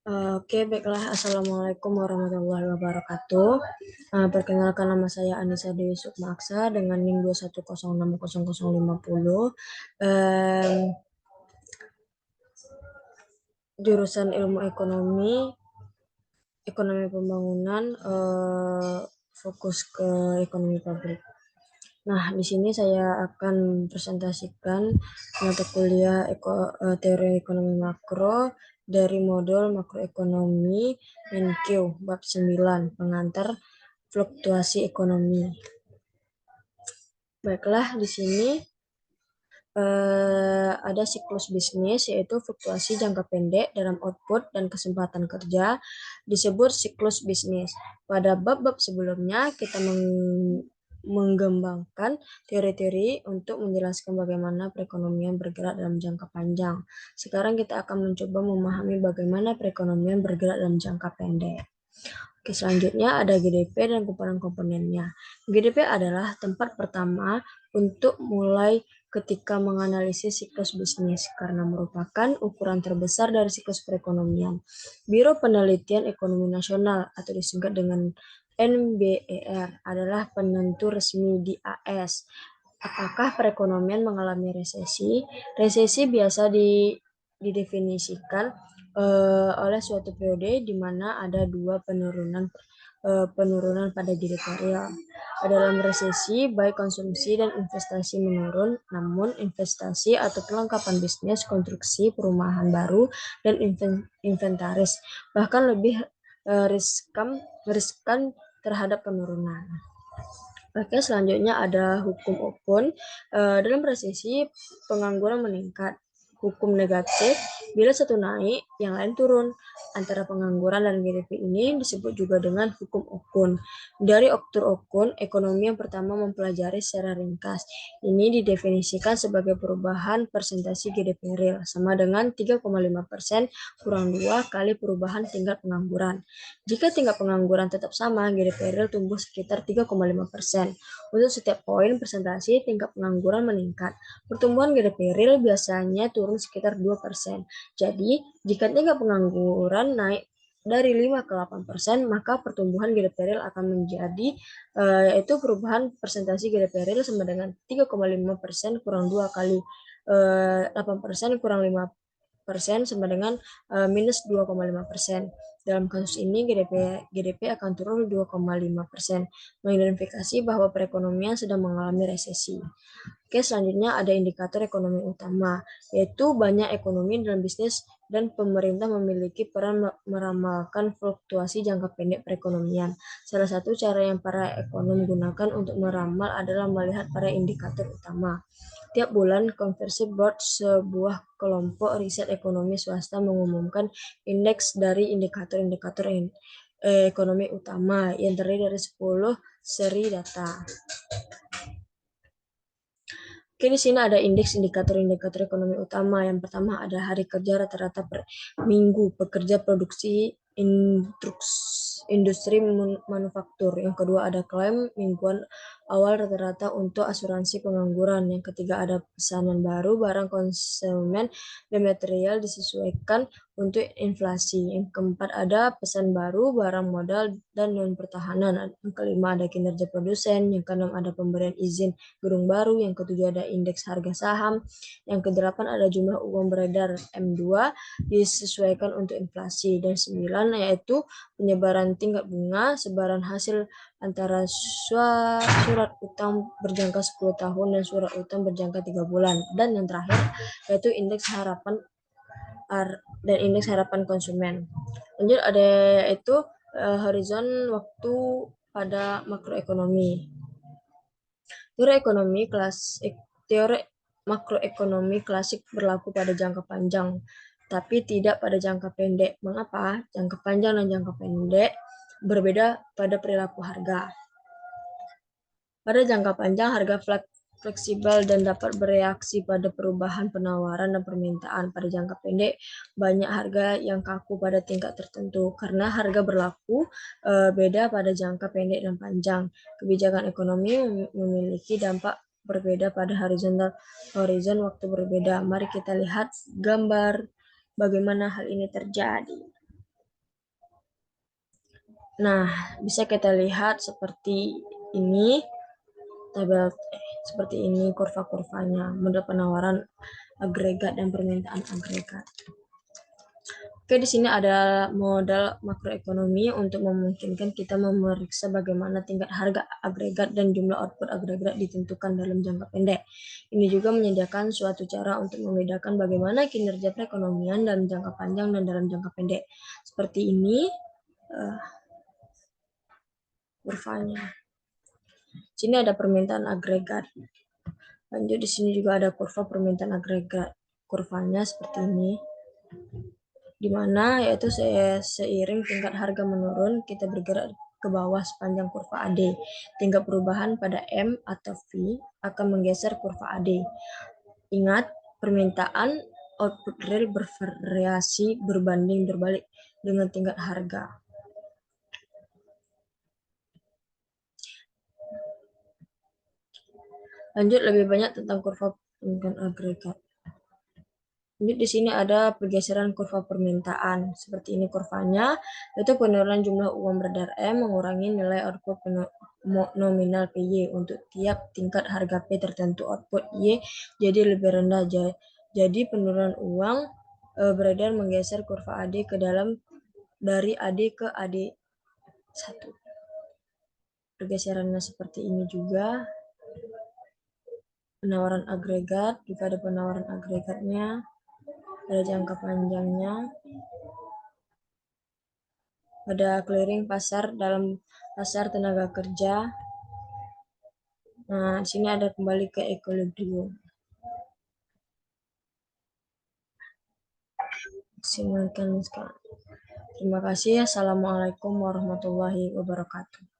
Oke, baiklah. Assalamualaikum warahmatullahi wabarakatuh. Perkenalkan, nama saya Anissa Dewi Sukmaaksa dengan NIM 210600050. Jurusan Ilmu Ekonomi, Ekonomi Pembangunan, fokus ke ekonomi publik. Nah, di sini saya akan presentasikan mata kuliah teori ekonomi makro dari modul makroekonomi NQ bab 9 pengantar fluktuasi ekonomi. Baiklah, di sini ada siklus bisnis, yaitu fluktuasi jangka pendek dalam output dan kesempatan kerja, disebut siklus bisnis. Pada bab-bab sebelumnya, kita mengembangkan teori-teori untuk menjelaskan bagaimana perekonomian bergerak dalam jangka panjang. Sekarang kita akan mencoba memahami bagaimana perekonomian bergerak dalam jangka pendek. Oke, selanjutnya ada GDP dan komponen-komponennya. GDP adalah tempat pertama untuk mulai ketika menganalisis siklus bisnis karena merupakan ukuran terbesar dari siklus perekonomian. Biro Penelitian Ekonomi Nasional atau disingkat dengan NBER adalah penentu resmi di AS. Apakah perekonomian mengalami resesi? Resesi biasa didefinisikan oleh suatu periode di mana ada dua penurunan pada GDP real. Dalam resesi, baik konsumsi dan investasi menurun, namun investasi atau kelengkapan bisnis, konstruksi, perumahan baru, dan inventaris bahkan lebih riskan terhadap penurunan. Oke, selanjutnya ada hukum Open. Dalam resesi, pengangguran meningkat. Hukum negatif, bila satu naik, yang lain turun. Antara pengangguran dan GDP ini disebut juga dengan hukum Okun. Dari Oktur Okun, ekonomi yang pertama mempelajari secara ringkas. Ini didefinisikan sebagai perubahan persentase GDP real sama dengan 3,5% kurang 2 kali perubahan tingkat pengangguran. Jika tingkat pengangguran tetap sama, GDP real tumbuh sekitar 3,5%. Untuk setiap poin persentase tingkat pengangguran meningkat. Pertumbuhan GDP real biasanya turun sekitar 2%. Jadi, jika tingkat pengangguran naik dari 5 ke 8%, maka pertumbuhan GDP real akan menjadi yaitu perubahan persentase GDP real sama dengan 3,5% kurang 2 kali 8% kurang 5% sama dengan minus 2,5%. Dalam kasus ini, GDP akan turun 2,5%, mengidentifikasi bahwa perekonomian sedang mengalami resesi. Oke, selanjutnya ada indikator ekonomi utama, yaitu banyak ekonomi dalam bisnis dan pemerintah memiliki peran meramalkan fluktuasi jangka pendek perekonomian. Salah satu cara yang para ekonom gunakan untuk meramal adalah melihat para indikator utama. Tiap bulan, Converse Board, sebuah kelompok riset ekonomi swasta, mengumumkan indeks dari indikator-indikator ekonomi utama yang terdiri dari 10 seri data. Oke, di sini ada indeks indikator ekonomi utama. Yang pertama ada hari kerja rata-rata per minggu pekerja produksi industri manufaktur. Yang kedua ada klaim mingguan awal rata-rata untuk asuransi pengangguran. Yang ketiga ada pesanan baru barang konsumen dan material disesuaikan untuk inflasi. Yang keempat ada pesan baru barang modal dan non pertahanan. Yang kelima ada kinerja produsen. Yang keenam ada pemberian izin gedung baru. Yang ketujuh ada indeks harga saham. Yang kedelapan ada jumlah uang beredar M2 disesuaikan untuk inflasi. Dan 9 yaitu penyebaran tingkat bunga, sebaran hasil antara surat utang berjangka 10 tahun dan surat utang berjangka 3 bulan. Dan yang terakhir yaitu indeks harapan konsumen. Lanjut ada yaitu horizon waktu pada makroekonomi. Teori makroekonomi klasik berlaku pada jangka panjang, tapi tidak pada jangka pendek. Mengapa? Jangka panjang dan jangka pendek berbeda pada perilaku harga. Pada jangka panjang, harga fleksibel dan dapat bereaksi pada perubahan penawaran dan permintaan. Pada jangka pendek, banyak harga yang kaku pada tingkat tertentu. Karena harga berlaku beda pada jangka pendek dan panjang. Kebijakan ekonomi memiliki dampak berbeda pada horizon waktu berbeda. Mari kita lihat gambar bagaimana hal ini terjadi. Nah, bisa kita lihat seperti ini, tabel seperti ini kurva-kurvanya, model penawaran agregat dan permintaan agregat. Oke, di sini ada modal makroekonomi untuk memungkinkan kita memeriksa bagaimana tingkat harga agregat dan jumlah output agregat ditentukan dalam jangka pendek. Ini juga menyediakan suatu cara untuk membedakan bagaimana kinerja perekonomian dalam jangka panjang dan dalam jangka pendek. Seperti ini kurvanya. Sini ada permintaan agregat. Lanjut di sini juga ada kurva permintaan agregat. Kurvanya seperti ini. Di mana yaitu seiring tingkat harga menurun, kita bergerak ke bawah sepanjang kurva AD. Tingkat perubahan pada M atau V akan menggeser kurva AD. Ingat, permintaan output real bervariasi berbanding terbalik dengan tingkat harga. Lanjut lebih banyak tentang kurva permintaan agregat. Lanjut di sini ada pergeseran kurva permintaan. Seperti ini kurvanya, yaitu penurunan jumlah uang beredar M mengurangi nilai output nominal PY. Untuk tiap tingkat harga P tertentu, output Y jadi lebih rendah. Jadi penurunan uang beredar menggeser kurva AD ke dalam dari AD ke AD1. Pergeserannya seperti ini juga. Penawaran agregat, jika ada penawaran agregatnya, ada jangka panjangnya, ada clearing pasar dalam pasar tenaga kerja. Nah, sini ada kembali ke equilibrium. Maksimalkan sekarang. Terima kasih. Assalamualaikum warahmatullahi wabarakatuh.